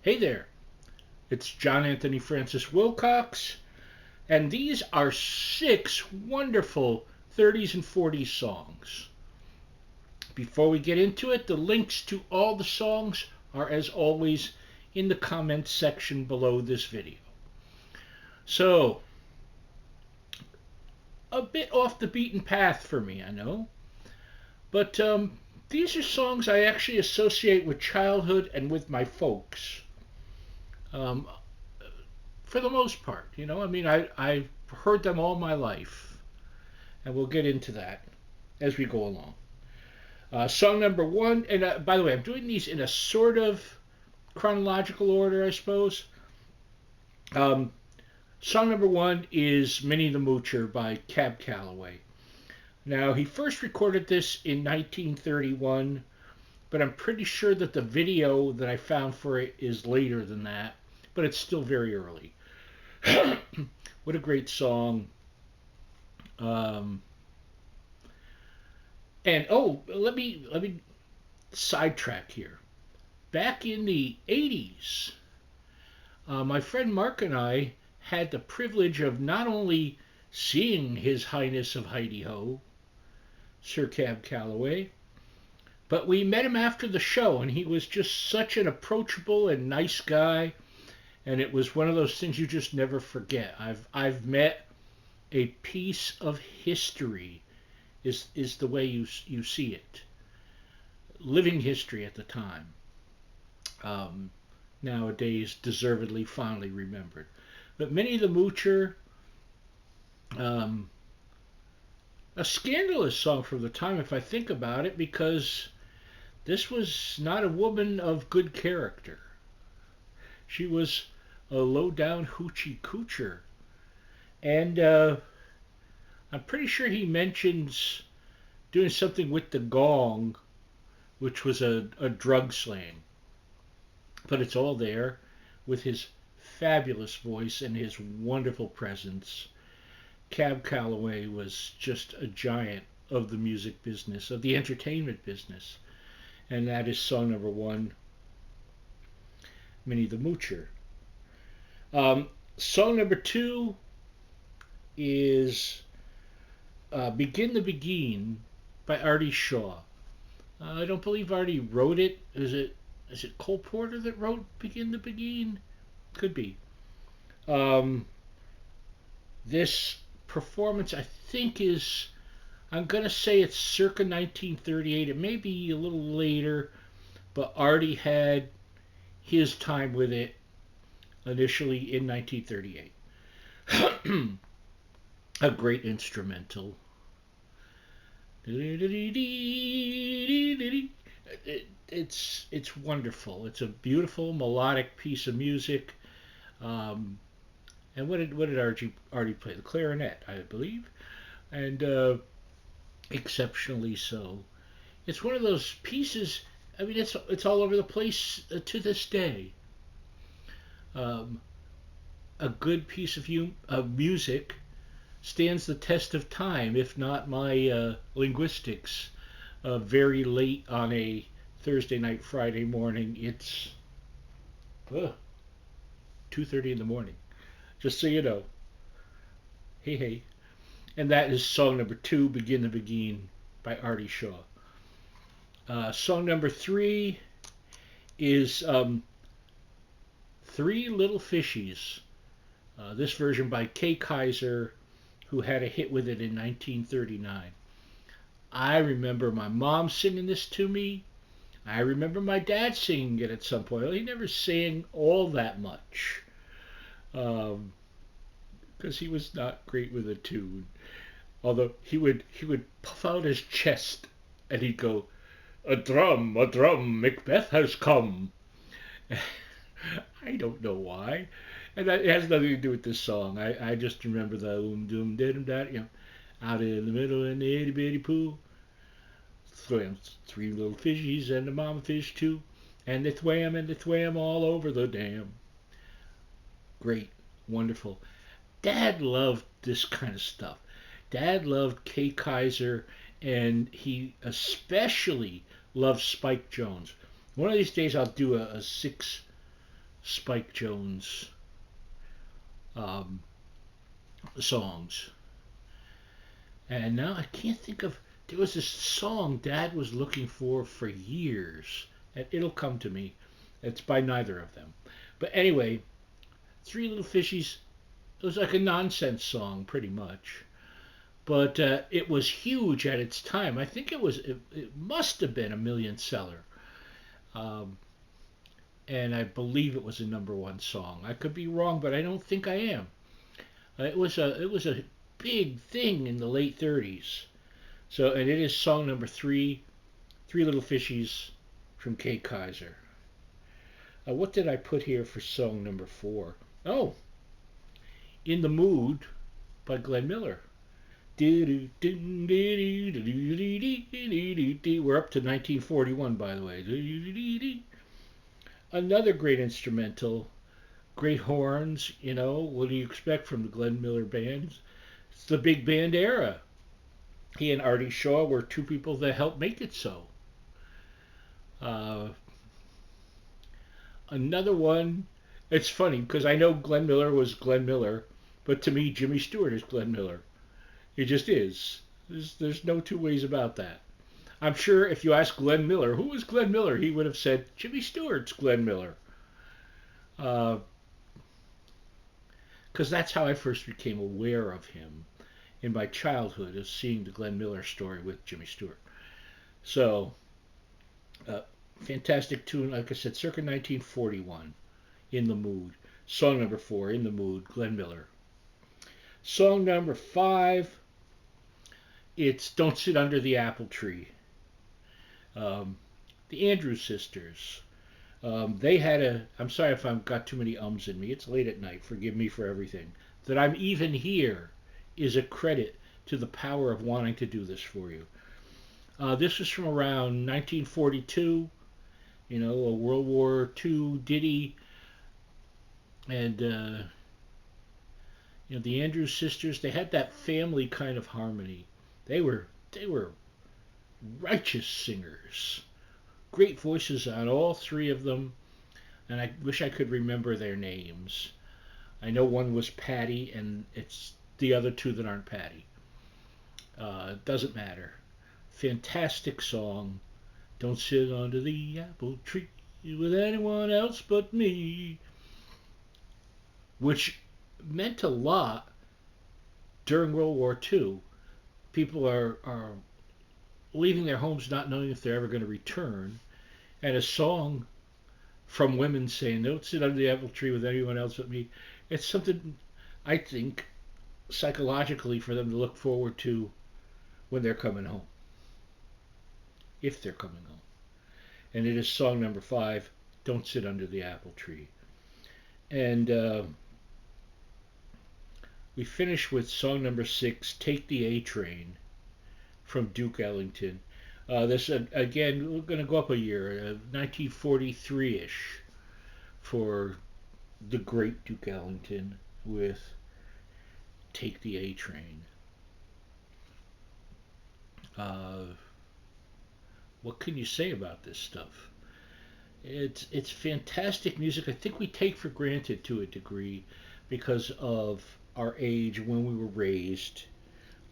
Hey there, it's John Anthony Francis Wilcox, and these are six wonderful 30s and 40s songs. Before we get into it, the links to all the songs are, as always, in the comments section below this video. So, a bit off the beaten path for me, I know, but these are songs I actually associate with childhood and with my folks. Um, for the most part, I've heard them all my life, and we'll get into that as we go along. Song number one, and by the way, I'm doing these in a sort of chronological order, I suppose. Um, Song number one is Minnie the Moocher by Cab Calloway. Now, he first recorded this in 1931, but I'm pretty sure that the video that I found for it is later than that, but it's still very early. What a great song. Um, and let me sidetrack here. Back in the 80s, my friend Mark and I had the privilege of not only seeing His Highness of Heidi Ho, Sir Cab Calloway, but we met him after the show, and he was just such an approachable and nice guy, and it was one of those things you just never forget. I've met a piece of history, is the way you see it, living history at the time. Um, Nowadays deservedly fondly remembered. But Minnie the Moocher, um, a scandalous song from the time if I think about it, because this was not a woman of good character. She was a low down hoochie coocher. And I'm pretty sure he mentions doing something with the gong, which was a drug slang. But it's all there with his fabulous voice and his wonderful presence. Cab Calloway was just a giant of the music business, of the entertainment business. And that is song number one, Minnie the Moocher. Song number two is Begin the Beguine by Artie Shaw. I don't believe Artie wrote it. Is it Cole Porter that wrote Begin the Beguine? Could be. Um, this performance, I think, I'm going to say it's circa 1938. It may be a little later, but Artie had his time with it initially in 1938. A great instrumental. It's wonderful. It's a beautiful melodic piece of music. Um, and what did Artie play? The clarinet, I believe, and exceptionally so. It's one of those pieces. I mean, it's all over the place to this day. Um, a good piece of music stands the test of time, if not my linguistics. Very late on a Thursday night, Friday morning. It's 2:30 in the morning. Just so you know. Hey, hey. And that is song number two, Begin the Beguine by Artie Shaw. Song number three is Three Little Fishies. This version by Kay Kyser, who had a hit with it in 1939. I remember my mom singing this to me. I remember my dad singing it at some point. He never sang all that much, because he was not great with a tune. Although he would puff out his chest and he'd go, a drum, Macbeth has come." I don't know why, and it has nothing to do with this song. I just remember the doom dum that, out in the middle in the itty bitty pool, three little fishies and a mama fish too, and they thwam all over the dam. Great, wonderful. Dad loved this kind of stuff. Dad loved Kay Kyser, and he especially loved Spike Jones. One of these days I'll do a Spike Jones um, songs. And now I can't think of. There was this song Dad was looking for years, and it'll come to me. It's by neither of them. But anyway, Three Little Fishies. It was like a nonsense song, pretty much. But it was huge at its time. I think it must have been a million seller. Um, and I believe it was a number one song. I could be wrong, but I don't think I am. It was a big thing in the late 30s. So, and it is song number three, Three Little Fishies from Kay Kyser. What did I put here for song number 4? Oh, In the Mood by Glenn Miller. We're up to 1941, by the way. Another great instrumental, great horns. What do you expect from the Glenn Miller band? It's the big band era. He and Artie Shaw were two people that helped make it so. Uh, Another one, it's funny because I know Glenn Miller was Glenn Miller, but to me, Jimmy Stewart is Glenn Miller. It just is. There's no two ways about that. I'm sure if you ask Glenn Miller, who is Glenn Miller, he would have said, Jimmy Stewart's Glenn Miller. Because that's how I first became aware of him in my childhood, is seeing the Glenn Miller story with Jimmy Stewart. So, fantastic tune, like I said, circa 1941, In the Mood. Song number 4, In the Mood, Glenn Miller. Song number 5, it's Don't Sit Under the Apple Tree. The Andrews Sisters. They had I'm sorry if I've got too many ums in me. It's late at night. Forgive me for everything. That I'm even here is a credit to the power of wanting to do this for you. This was from around 1942. A World War II ditty. And, the Andrews Sisters, they had that family kind of harmony. They were righteous singers. Great voices on all three of them, and I wish I could remember their names. I know one was Patty, and it's the other two that aren't Patty. Doesn't matter. Fantastic song. Don't sit under the apple tree with anyone else but me. Which meant a lot during World War II. People are leaving their homes not knowing if they're ever going to return. And a song from women saying, don't sit under the apple tree with anyone else but me. It's something, I think, psychologically for them to look forward to when they're coming home. If they're coming home. And it is song number 5, Don't Sit Under the Apple Tree. And we finish with song number 6, Take the A Train, from Duke Ellington. This, again, we're going to go up a year, 1943-ish, for the great Duke Ellington with Take the A Train. What can you say about this stuff? It's fantastic music. I think we take for granted to a degree because of our age, when we were raised,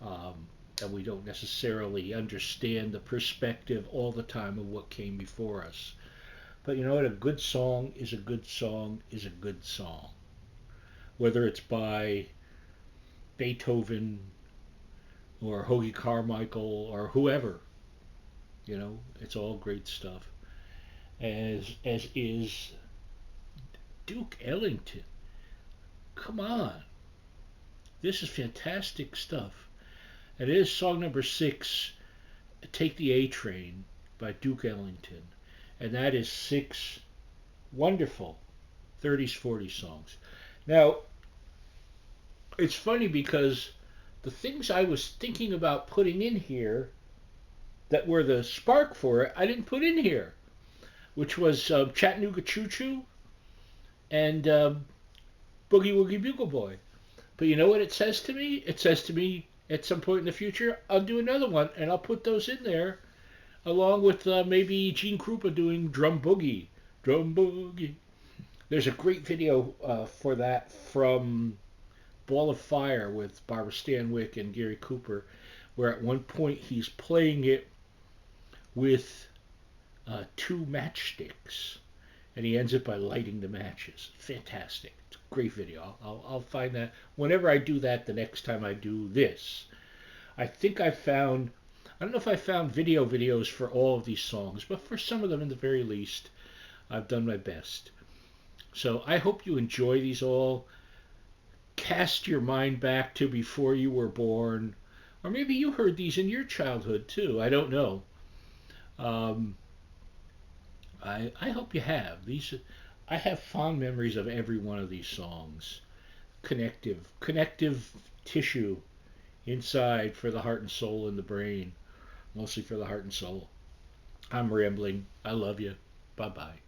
and we don't necessarily understand the perspective all the time of what came before us. But you know what? A good song is a good song is a good song. Whether it's by Beethoven or Hoagy Carmichael or whoever, it's all great stuff. As is Duke Ellington. Come on. This is fantastic stuff. It is song number 6, Take the A Train by Duke Ellington. And that is 6 wonderful 30s, 40s songs. Now, it's funny because the things I was thinking about putting in here that were the spark for it, I didn't put in here, which was Chattanooga Choo Choo and Boogie Woogie Bugle Boy. But you know what it says to me? It says to me, at some point in the future, I'll do another one, and I'll put those in there, along with maybe Gene Krupa doing Drum Boogie. Drum Boogie. There's a great video for that from Ball of Fire with Barbara Stanwyck and Gary Cooper, where at one point he's playing it with two matchsticks, and he ends it by lighting the matches. Fantastic. It's a great video. I'll find that whenever I do that the next time I do this. I think I don't know if I found videos for all of these songs, but for some of them, in the very least, I've done my best. So I hope you enjoy these all. Cast your mind back to before you were born, or maybe you heard these in your childhood too. I don't know. Um, I hope you have these. I have fond memories of every one of these songs. Connective tissue inside for the heart and soul and the brain, mostly for the heart and soul. I'm rambling. I love you. Bye bye.